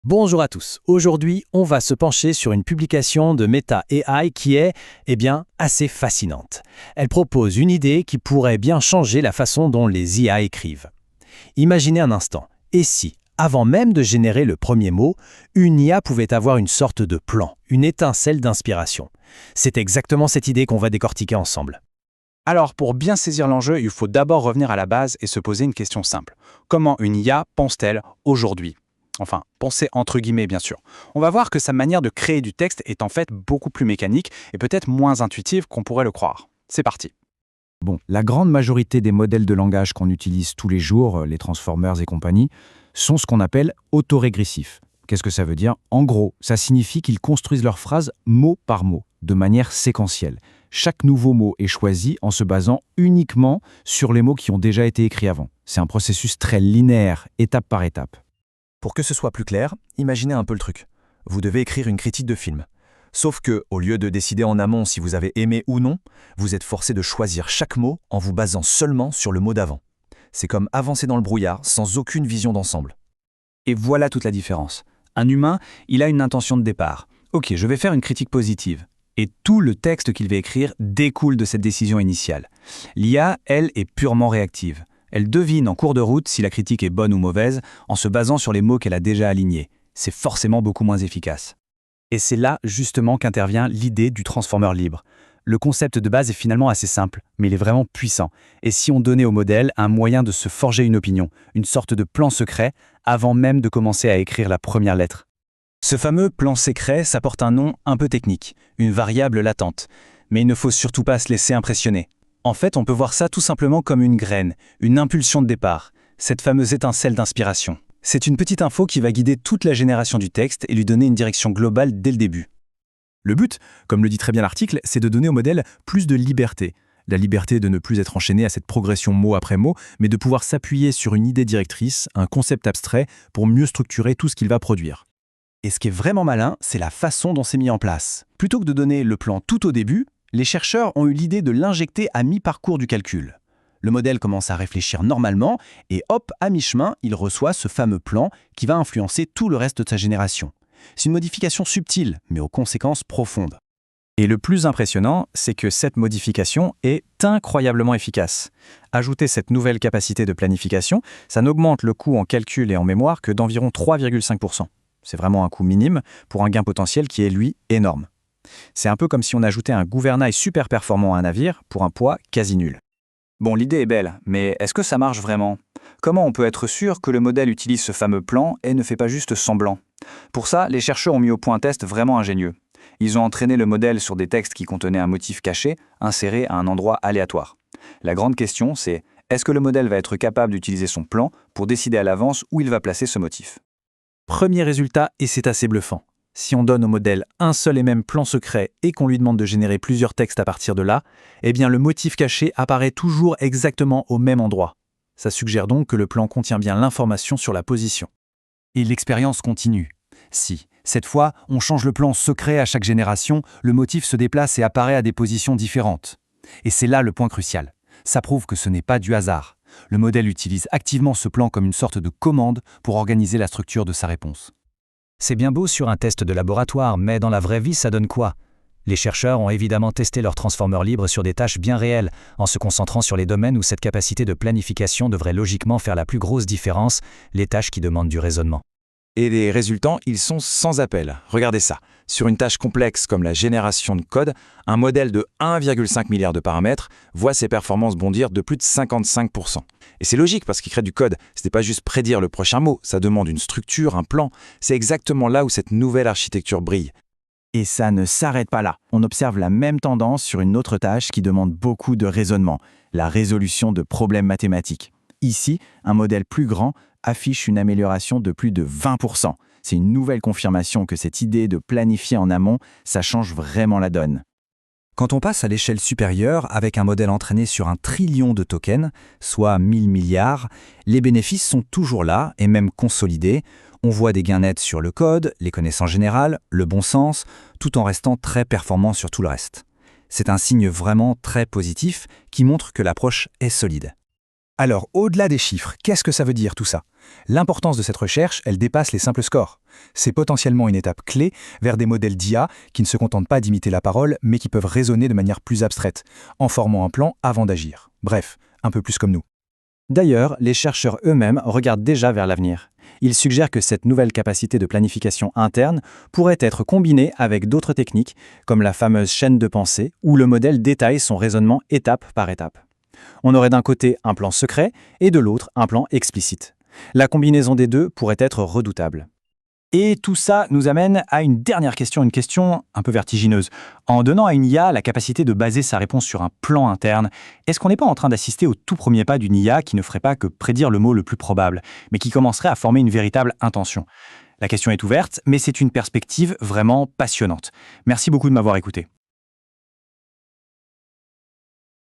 Bonjour à tous. Aujourd'hui, on va se pencher sur une publication de Meta AI qui est, assez fascinante. Elle propose une idée qui pourrait bien changer la façon dont les IA écrivent. Imaginez un instant. Et si, avant même de générer le premier mot, une IA pouvait avoir une sorte de plan, une étincelle d'inspiration? C'est exactement cette idée qu'on va décortiquer ensemble. Alors, pour bien saisir l'enjeu, il faut d'abord revenir à la base et se poser une question simple. Comment une IA pense-t-elle aujourd'hui? Enfin, penser entre guillemets, bien sûr. On va voir que sa manière de créer du texte est en fait beaucoup plus mécanique et peut-être moins intuitive qu'on pourrait le croire. C'est parti. Bon, la grande majorité des modèles de langage qu'on utilise tous les jours, les transformers et compagnie, sont ce qu'on appelle autorégressifs. Qu'est-ce que ça veut dire? En gros, ça signifie qu'ils construisent leurs phrases mot par mot, de manière séquentielle. Chaque nouveau mot est choisi en se basant uniquement sur les mots qui ont déjà été écrits avant. C'est un processus très linéaire, étape par étape. Pour que ce soit plus clair, imaginez un peu le truc. Vous devez écrire une critique de film. Sauf que, au lieu de décider en amont si vous avez aimé ou non, vous êtes forcé de choisir chaque mot en vous basant seulement sur le mot d'avant. C'est comme avancer dans le brouillard sans aucune vision d'ensemble. Et voilà toute la différence. Un humain, il a une intention de départ. Ok, je vais faire une critique positive. Et tout le texte qu'il va écrire découle de cette décision initiale. L'IA, elle, est purement réactive. Elle devine en cours de route si la critique est bonne ou mauvaise en se basant sur les mots qu'elle a déjà alignés. C'est forcément beaucoup moins efficace. Et c'est là justement qu'intervient l'idée du transformer libre. Le concept de base est finalement assez simple, mais il est vraiment puissant. Et si on donnait au modèle un moyen de se forger une opinion, une sorte de plan secret, avant même de commencer à écrire la première lettre? Ce fameux plan secret, ça porte un nom un peu technique, une variable latente. Mais il ne faut surtout pas se laisser impressionner. En fait, on peut voir ça tout simplement comme une graine, une impulsion de départ, cette fameuse étincelle d'inspiration. C'est une petite info qui va guider toute la génération du texte et lui donner une direction globale dès le début. Le but, comme le dit très bien l'article, c'est de donner au modèle plus de liberté. La liberté de ne plus être enchaîné à cette progression mot après mot, mais de pouvoir s'appuyer sur une idée directrice, un concept abstrait, pour mieux structurer tout ce qu'il va produire. Et ce qui est vraiment malin, c'est la façon dont c'est mis en place. Plutôt que de donner le plan tout au début, les chercheurs ont eu l'idée de l'injecter à mi-parcours du calcul. Le modèle commence à réfléchir normalement et hop, à mi-chemin, il reçoit ce fameux plan qui va influencer tout le reste de sa génération. C'est une modification subtile, mais aux conséquences profondes. Et le plus impressionnant, c'est que cette modification est incroyablement efficace. Ajouter cette nouvelle capacité de planification, ça n'augmente le coût en calcul et en mémoire que d'environ 3,5%. C'est vraiment un coût minime pour un gain potentiel qui est, lui, énorme. C'est un peu comme si on ajoutait un gouvernail super performant à un navire pour un poids quasi nul. Bon, l'idée est belle, mais est-ce que ça marche vraiment? Comment on peut être sûr que le modèle utilise ce fameux plan et ne fait pas juste semblant? Pour ça, les chercheurs ont mis au point un test vraiment ingénieux. Ils ont entraîné le modèle sur des textes qui contenaient un motif caché, inséré à un endroit aléatoire. La grande question, c'est est-ce que le modèle va être capable d'utiliser son plan pour décider à l'avance où il va placer ce motif? Premier résultat, et c'est assez bluffant. Si on donne au modèle un seul et même plan secret et qu'on lui demande de générer plusieurs textes à partir de là, le motif caché apparaît toujours exactement au même endroit. Ça suggère donc que le plan contient bien l'information sur la position. Et l'expérience continue. Si, cette fois, on change le plan secret à chaque génération, le motif se déplace et apparaît à des positions différentes. Et c'est là le point crucial. Ça prouve que ce n'est pas du hasard. Le modèle utilise activement ce plan comme une sorte de commande pour organiser la structure de sa réponse. C'est bien beau sur un test de laboratoire, mais dans la vraie vie, ça donne quoi? Les chercheurs ont évidemment testé leur transformer libre sur des tâches bien réelles, en se concentrant sur les domaines où cette capacité de planification devrait logiquement faire la plus grosse différence, les tâches qui demandent du raisonnement. Et les résultats, ils sont sans appel. Regardez ça. Sur une tâche complexe comme la génération de code, un modèle de 1,5 milliard de paramètres voit ses performances bondir de plus de 55%. Et c'est logique parce qu'il crée du code. Ce n'est pas juste prédire le prochain mot, ça demande une structure, un plan. C'est exactement là où cette nouvelle architecture brille. Et ça ne s'arrête pas là. On observe la même tendance sur une autre tâche qui demande beaucoup de raisonnement, la résolution de problèmes mathématiques. Ici, un modèle plus grand affiche une amélioration de plus de 20%. C'est une nouvelle confirmation que cette idée de planifier en amont, ça change vraiment la donne. Quand on passe à l'échelle supérieure avec un modèle entraîné sur 1 trillion de tokens, soit 1000 milliards, les bénéfices sont toujours là et même consolidés. On voit des gains nets sur le code, les connaissances générales, le bon sens, tout en restant très performant sur tout le reste. C'est un signe vraiment très positif qui montre que l'approche est solide. Alors, au-delà des chiffres, qu'est-ce que ça veut dire tout ça? L'importance de cette recherche, elle dépasse les simples scores. C'est potentiellement une étape clé vers des modèles d'IA qui ne se contentent pas d'imiter la parole, mais qui peuvent raisonner de manière plus abstraite, en formant un plan avant d'agir. Bref, un peu plus comme nous. D'ailleurs, les chercheurs eux-mêmes regardent déjà vers l'avenir. Ils suggèrent que cette nouvelle capacité de planification interne pourrait être combinée avec d'autres techniques, comme la fameuse chaîne de pensée, où le modèle détaille son raisonnement étape par étape. On aurait d'un côté un plan secret et de l'autre un plan explicite. La combinaison des deux pourrait être redoutable. Et tout ça nous amène à une dernière question, une question un peu vertigineuse. En donnant à une IA la capacité de baser sa réponse sur un plan interne, est-ce qu'on n'est pas en train d'assister au tout premier pas d'une IA qui ne ferait pas que prédire le mot le plus probable, mais qui commencerait à former une véritable intention? La question est ouverte, mais c'est une perspective vraiment passionnante. Merci beaucoup de m'avoir écouté.